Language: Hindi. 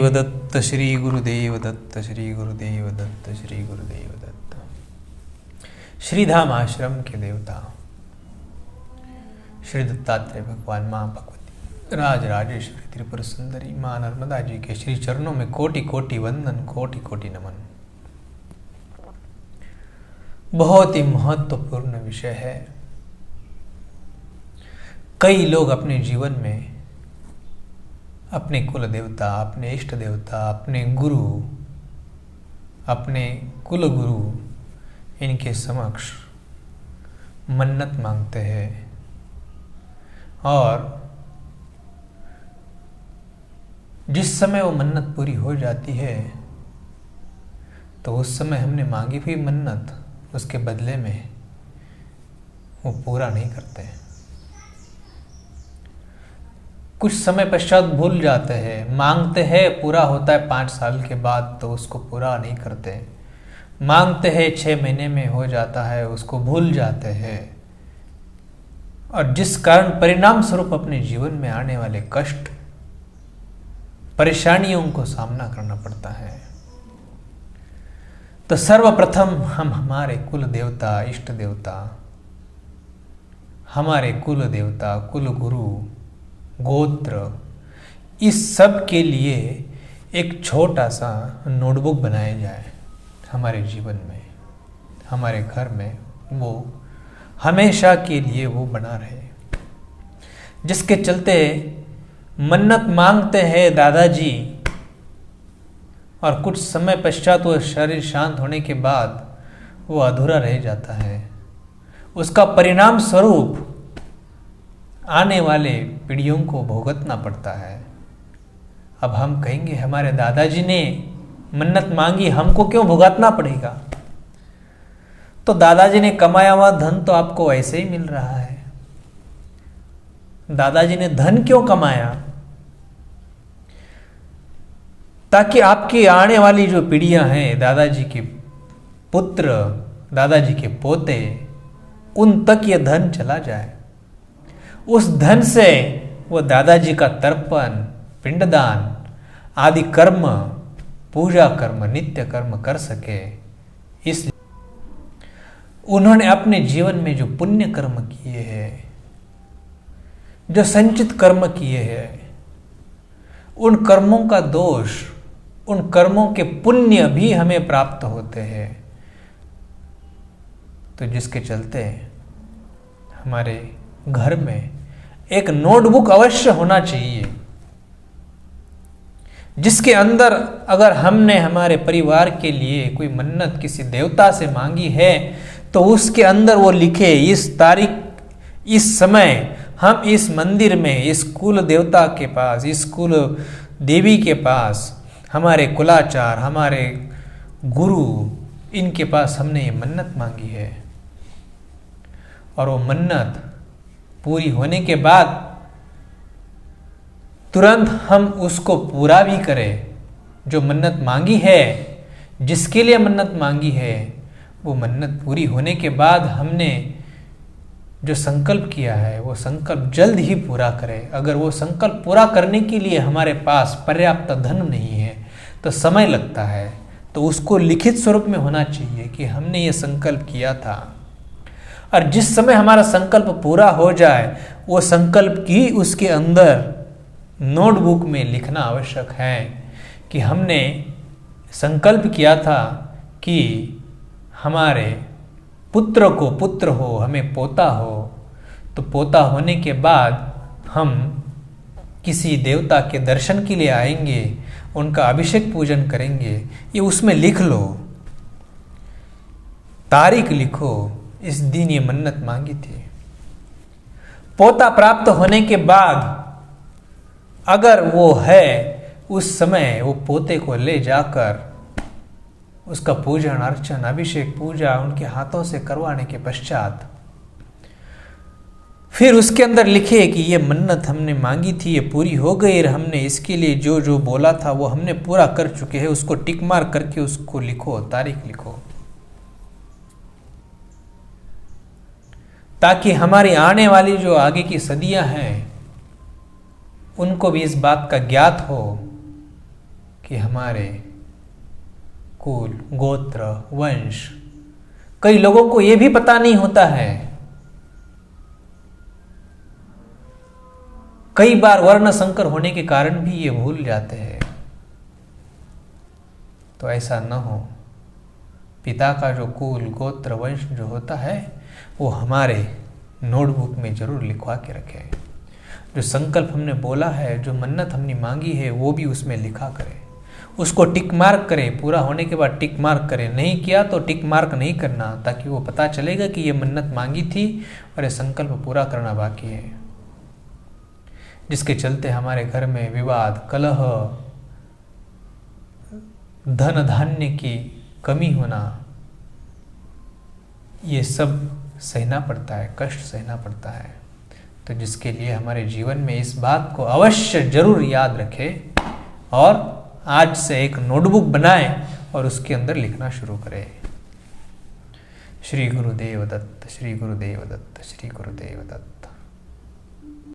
गुरुदेव दत्त, श्री गुरुदेव दत्त, श्री गुरुदेव दत्त, श्री गुरुदेव दत्त। श्रीधाम आश्रम के देवता श्री दत्तात्रेय भगवान, माँ भगवती, राज राजेश्वरी, त्रिपुर सुंदरी, माँ नर्मदा जी के श्री चरणों में कोटि कोटि वंदन, कोटि कोटि नमन। बहुत ही महत्वपूर्ण विषय है। कई लोग अपने जीवन में अपने कुल देवता, अपने इष्ट देवता, अपने गुरु, अपने कुल गुरु, इनके समक्ष मन्नत मांगते हैं और जिस समय वो मन्नत पूरी हो जाती है तो उस समय हमने मांगी हुई मन्नत उसके बदले में वो पूरा नहीं करते। कुछ समय पश्चात भूल जाते हैं, मांगते हैं, पूरा होता है 5 साल के बाद तो उसको पूरा नहीं करते। मांगते हैं 6 महीने में हो जाता है, उसको भूल जाते हैं और जिस कारण परिणाम स्वरूप अपने जीवन में आने वाले कष्ट, परेशानियों को सामना करना पड़ता है। तो सर्वप्रथम हम हमारे कुल देवता, इष्ट देवता, हमारे कुल देवता, कुल गुरु, गोत्र, इस सब के लिए एक छोटा सा नोटबुक बनाया जाए हमारे जीवन में, हमारे घर में, वो हमेशा के लिए वो बना रहे, जिसके चलते मन्नत मांगते हैं दादाजी और कुछ समय पश्चात वो शरीर शांत होने के बाद वो अधूरा रह जाता है। उसका परिणाम स्वरूप आने वाले पीढ़ियों को भुगतना पड़ता है। अब हम कहेंगे हमारे दादाजी ने मन्नत मांगी, हमको क्यों भुगतना पड़ेगा? तो दादाजी ने कमाया हुआ धन तो आपको ऐसे ही मिल रहा है। दादाजी ने धन क्यों कमाया? ताकि आपकी आने वाली जो पीढ़ियां हैं, दादाजी के पुत्र, दादाजी के पोते, उन तक ये धन चला जाए। उस धन से वो दादाजी का तर्पण, पिंडदान आदि कर्म, पूजा कर्म, नित्य कर्म कर सके। इसलिए उन्होंने अपने जीवन में जो पुण्य कर्म किए हैं, जो संचित कर्म किए हैं, उन कर्मों का दोष, उन कर्मों के पुण्य भी हमें प्राप्त होते हैं। तो जिसके चलते हमारे घर में एक नोटबुक अवश्य होना चाहिए, जिसके अंदर अगर हमने हमारे परिवार के लिए कोई मन्नत किसी देवता से मांगी है तो उसके अंदर वो लिखे, इस तारीख, इस समय हम इस मंदिर में, इस कुल देवता के पास, इस कुल देवी के पास, हमारे कुलाचार, हमारे गुरु, इनके पास हमने ये मन्नत मांगी है। और वो मन्नत पूरी होने के बाद तुरंत हम उसको पूरा भी करें। जो मन्नत मांगी है, जिसके लिए मन्नत मांगी है, वो मन्नत पूरी होने के बाद हमने जो संकल्प किया है वो संकल्प जल्द ही पूरा करें। अगर वो संकल्प पूरा करने के लिए हमारे पास पर्याप्त धन नहीं है तो समय लगता है, तो उसको लिखित स्वरूप में होना चाहिए कि हमने ये संकल्प किया था। और जिस समय हमारा संकल्प पूरा हो जाए, वो संकल्प की उसके अंदर नोटबुक में लिखना आवश्यक है कि हमने संकल्प किया था कि हमारे पुत्र को पुत्र हो, हमें पोता हो, तो पोता होने के बाद हम किसी देवता के दर्शन के लिए आएंगे, उनका अभिषेक पूजन करेंगे। ये उसमें लिख लो, तारीख लिखो, इस दिन ये मन्नत मांगी थी। पोता प्राप्त होने के बाद अगर वो है, उस समय वो पोते को ले जाकर उसका पूजन अर्चन, अभिषेक, पूजा उनके हाथों से करवाने के पश्चात फिर उसके अंदर लिखे कि ये मन्नत हमने मांगी थी, ये पूरी हो गई और हमने इसके लिए जो जो बोला था वो हमने पूरा कर चुके हैं। उसको टिक मार करके उसको लिखो, तारीख लिखो, ताकि हमारी आने वाली जो आगे की सदियां हैं उनको भी इस बात का ज्ञात हो कि हमारे कुल, गोत्र, वंश, कई लोगों को यह भी पता नहीं होता है। कई बार वर्ण संकर होने के कारण भी ये भूल जाते हैं। तो ऐसा न हो। पिता का जो कुल, गोत्र, वंश जो होता है वो हमारे नोटबुक में जरूर लिखवा के रखें। जो संकल्प हमने बोला है, जो मन्नत हमने मांगी है, वो भी उसमें लिखा करें। उसको टिक मार्क करें, पूरा होने के बाद टिक मार्क करें। नहीं किया तो टिक मार्क नहीं करना, ताकि वो पता चलेगा कि ये मन्नत मांगी थी और ये संकल्प पूरा करना बाकी है। जिसके चलते हमारे घर में विवाद, कलह, धन धान्य की कमी होना, ये सब सहना पड़ता है, कष्ट सहना पड़ता है। तो जिसके लिए हमारे जीवन में इस बात को अवश्य जरूर याद रखें और आज से एक नोटबुक बनाएं और उसके अंदर लिखना शुरू करें। श्री गुरुदेव दत्त, श्री गुरुदेव दत्त, श्री गुरुदेव दत्त।